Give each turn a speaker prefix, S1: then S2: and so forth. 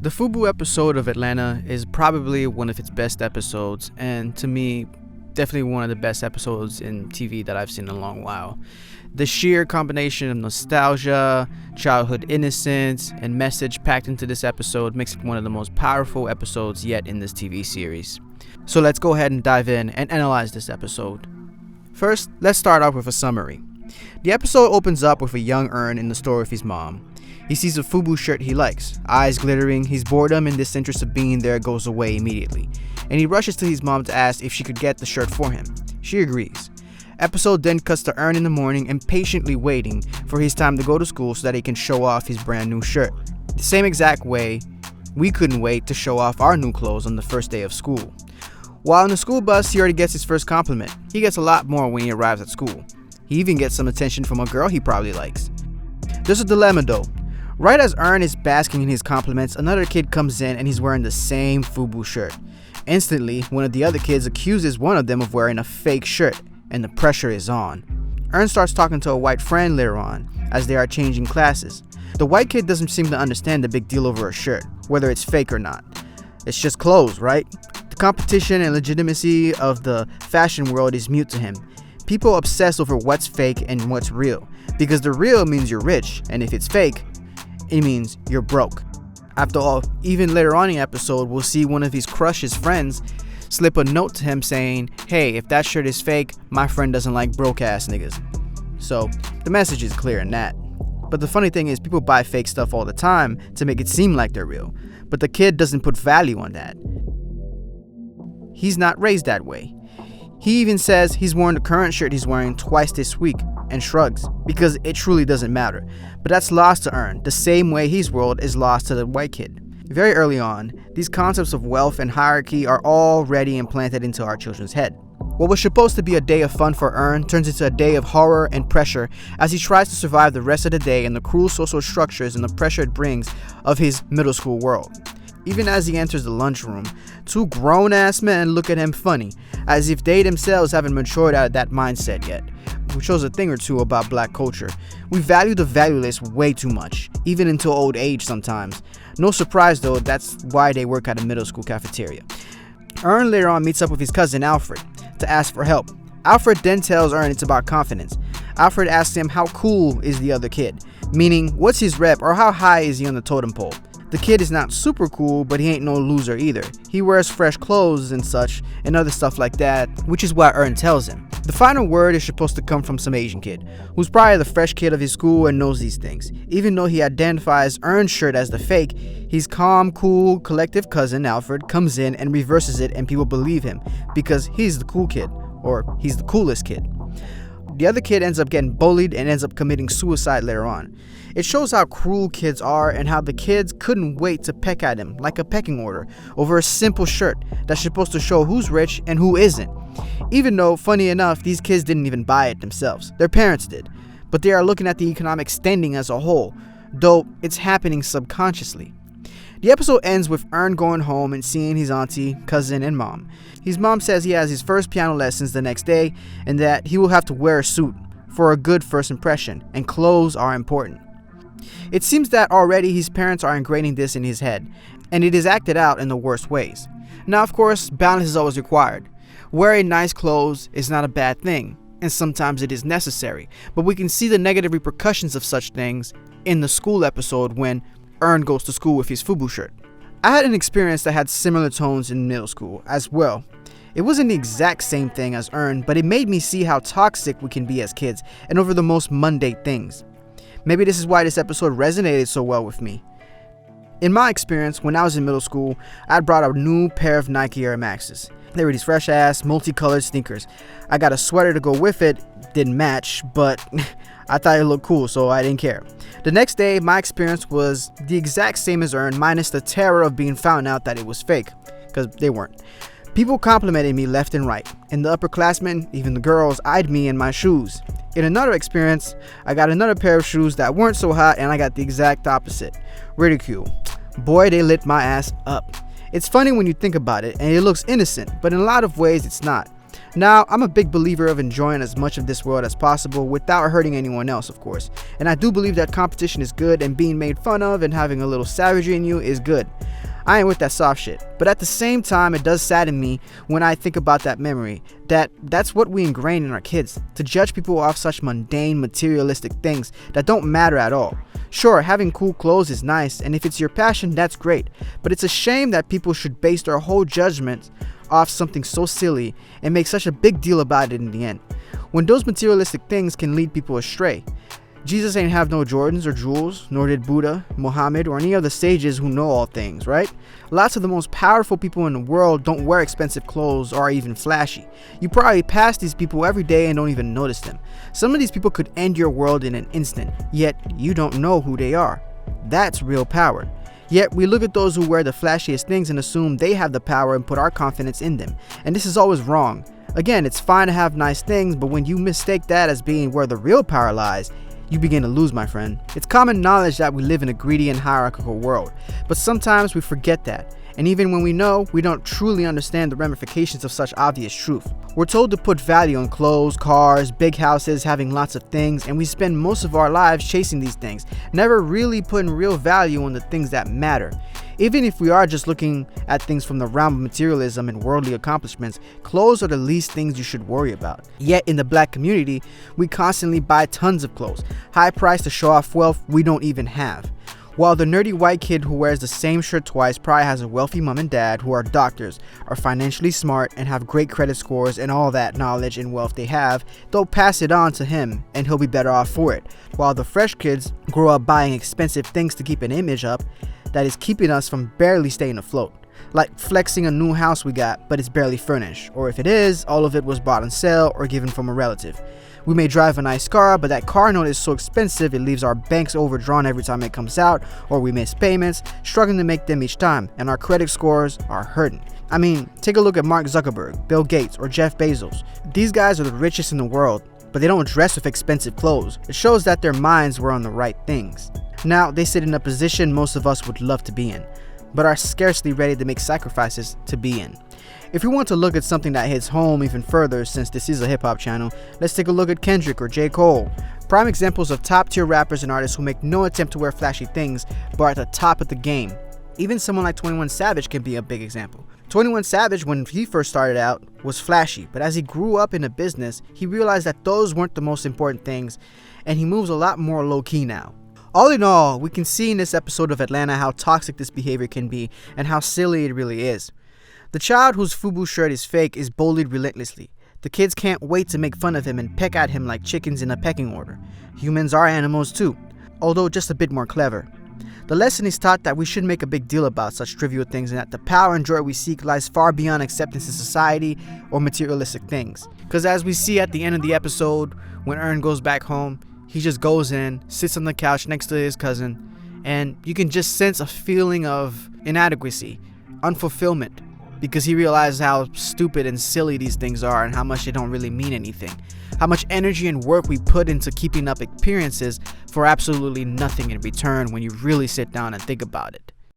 S1: The FUBU episode of Atlanta is probably one of its best episodes, and to me, definitely one of the best episodes in TV that I've seen in a long while. The sheer combination of nostalgia, childhood innocence, and message packed into this episode makes it one of the most powerful episodes yet in this TV series. So let's go ahead and dive in and analyze this episode. First, let's start off with a summary. The episode opens up with a young Earn in the store with his mom. He sees a FUBU shirt he likes. Eyes glittering, his boredom and disinterest of being there goes away immediately, and he rushes to his mom to ask if she could get the shirt for him. She agrees. Episode then cuts to Earn in the morning, impatiently waiting for his time to go to school so that he can show off his brand new shirt. The same exact way we couldn't wait to show off our new clothes on the first day of school. While in the school bus, he already gets his first compliment. He gets a lot more when he arrives at school. He even gets some attention from a girl he probably likes. There's a dilemma though. Right as Earn is basking in his compliments, another kid comes in and he's wearing the same FUBU shirt. Instantly, one of the other kids accuses one of them of wearing a fake shirt, and the pressure is on. Earn starts talking to a white friend later on, as they are changing classes. The white kid doesn't seem to understand the big deal over a shirt, whether it's fake or not. It's just clothes, right? The competition and legitimacy of the fashion world is mute to him. People obsess over what's fake and what's real, because the real means you're rich, and if it's fake, it means you're broke. After all, even later on in the episode, we'll see one of his crush's friends slip a note to him saying, hey, if that shirt is fake, my friend doesn't like broke ass niggas. So the message is clear in that. But the funny thing is, people buy fake stuff all the time to make it seem like they're real. But the kid doesn't put value on that. He's not raised that way. He even says he's worn the current shirt he's wearing twice this week and shrugs, because it truly doesn't matter. But that's lost to Earn, the same way his world is lost to the white kid. Very early on, these concepts of wealth and hierarchy are already implanted into our children's head. What was supposed to be a day of fun for Earn turns into a day of horror and pressure as he tries to survive the rest of the day and the cruel social structures and the pressure it brings of his middle school world. Even as he enters the lunchroom, two grown-ass men look at him funny, as if they themselves haven't matured out of that mindset yet, which shows a thing or two about black culture. We value the valueless way too much, even until old age sometimes. No surprise though, that's why they work at a middle school cafeteria. Earn later on meets up with his cousin Alfred to ask for help. Alfred then tells Earn it's about confidence. Alfred asks him how cool is the other kid, meaning what's his rep or how high is he on the totem pole. The kid is not super cool, but he ain't no loser either. He wears fresh clothes and such, and other stuff like that, which is what Earn tells him. The final word is supposed to come from some Asian kid, who's probably the fresh kid of his school and knows these things. Even though he identifies Earn's shirt as the fake, his calm, cool, collective cousin, Alfred, comes in and reverses it, and people believe him, because he's the cool kid, or he's the coolest kid. The other kid ends up getting bullied and ends up committing suicide later on. It shows how cruel kids are and how the kids couldn't wait to peck at him like a pecking order over a simple shirt that's supposed to show who's rich and who isn't. Even though, funny enough, these kids didn't even buy it themselves. Their parents did. But they are looking at the economic standing as a whole, though it's happening subconsciously. The episode ends with Earn going home and seeing his auntie, cousin, and mom. His mom says he has his first piano lessons the next day and that he will have to wear a suit for a good first impression, and clothes are important. It seems that already his parents are ingraining this in his head, and it is acted out in the worst ways. Now, of course, balance is always required. Wearing nice clothes is not a bad thing, and sometimes it is necessary, but we can see the negative repercussions of such things in the school episode when Earn goes to school with his FUBU shirt. I had an experience that had similar tones in middle school as well. It wasn't the exact same thing as Earn, but it made me see how toxic we can be as kids and over the most mundane things. Maybe this is why this episode resonated so well with me. In my experience, when I was in middle school, I brought a new pair of Nike Air Maxes. They were these fresh ass, multicolored sneakers. I got a sweater to go with it, didn't match, but I thought it looked cool, so I didn't care. The next day, my experience was the exact same as Earn, minus the terror of being found out that it was fake, because they weren't. People complimented me left and right, and the upperclassmen, even the girls, eyed me and my shoes. In another experience, I got another pair of shoes that weren't so hot, and I got the exact opposite. Ridicule. Boy, they lit my ass up. It's funny when you think about it, and it looks innocent, but in a lot of ways it's not. Now, I'm a big believer of enjoying as much of this world as possible without hurting anyone else, of course. And I do believe that competition is good and being made fun of and having a little savagery in you is good. I ain't with that soft shit. But at the same time, it does sadden me when I think about that memory, that's what we ingrain in our kids, to judge people off such mundane, materialistic things that don't matter at all. Sure, having cool clothes is nice, and if it's your passion, that's great. But it's a shame that people should base their whole judgment off something so silly and make such a big deal about it in the end, when those materialistic things can lead people astray. Jesus ain't have no Jordans or jewels, nor did Buddha, Muhammad, or any of the sages who know all things, right? Lots of the most powerful people in the world don't wear expensive clothes or are even flashy. You probably pass these people every day and don't even notice them. Some of these people could end your world in an instant, yet you don't know who they are. That's real power. Yet we look at those who wear the flashiest things and assume they have the power and put our confidence in them. And this is always wrong. Again, it's fine to have nice things, but when you mistake that as being where the real power lies, you begin to lose, my friend. It's common knowledge that we live in a greedy and hierarchical world, but sometimes we forget that. And even when we know, we don't truly understand the ramifications of such obvious truth. We're told to put value on clothes, cars, big houses, having lots of things, and we spend most of our lives chasing these things, never really putting real value on the things that matter. Even if we are just looking at things from the realm of materialism and worldly accomplishments, clothes are the least things you should worry about. Yet in the black community, we constantly buy tons of clothes, high priced to show off wealth we don't even have. While the nerdy white kid who wears the same shirt twice probably has a wealthy mom and dad who are doctors, are financially smart, and have great credit scores and all that knowledge and wealth they have, they'll pass it on to him and he'll be better off for it. While the fresh kids grow up buying expensive things to keep an image up that is keeping us from barely staying afloat. Like flexing a new house we got, but it's barely furnished. Or if it is, all of it was bought on sale or given from a relative. We may drive a nice car, but that car note is so expensive it leaves our banks overdrawn every time it comes out, or we miss payments, struggling to make them each time, and our credit scores are hurting. I mean, take a look at Mark Zuckerberg, Bill Gates, or Jeff Bezos. These guys are the richest in the world, but they don't dress with expensive clothes. It shows that their minds were on the right things. Now, they sit in a position most of us would love to be in, but are scarcely ready to make sacrifices to be in. If we want to look at something that hits home even further, since this is a hip-hop channel, let's take a look at Kendrick or J. Cole. Prime examples of top-tier rappers and artists who make no attempt to wear flashy things, but are at the top of the game. Even someone like 21 Savage can be a big example. 21 Savage, when he first started out, was flashy, but as he grew up in the business, he realized that those weren't the most important things, and he moves a lot more low-key now. All in all, we can see in this episode of Atlanta how toxic this behavior can be and how silly it really is. The child whose FUBU shirt is fake is bullied relentlessly. The kids can't wait to make fun of him and peck at him like chickens in a pecking order. Humans are animals too, although just a bit more clever. The lesson is taught that we shouldn't make a big deal about such trivial things and that the power and joy we seek lies far beyond acceptance in society or materialistic things. Because as we see at the end of the episode, when Ern goes back home, he just goes in, sits on the couch next to his cousin, and you can just sense a feeling of inadequacy, unfulfillment, because he realizes how stupid and silly these things are and how much they don't really mean anything. How much energy and work we put into keeping up appearances for absolutely nothing in return when you really sit down and think about it.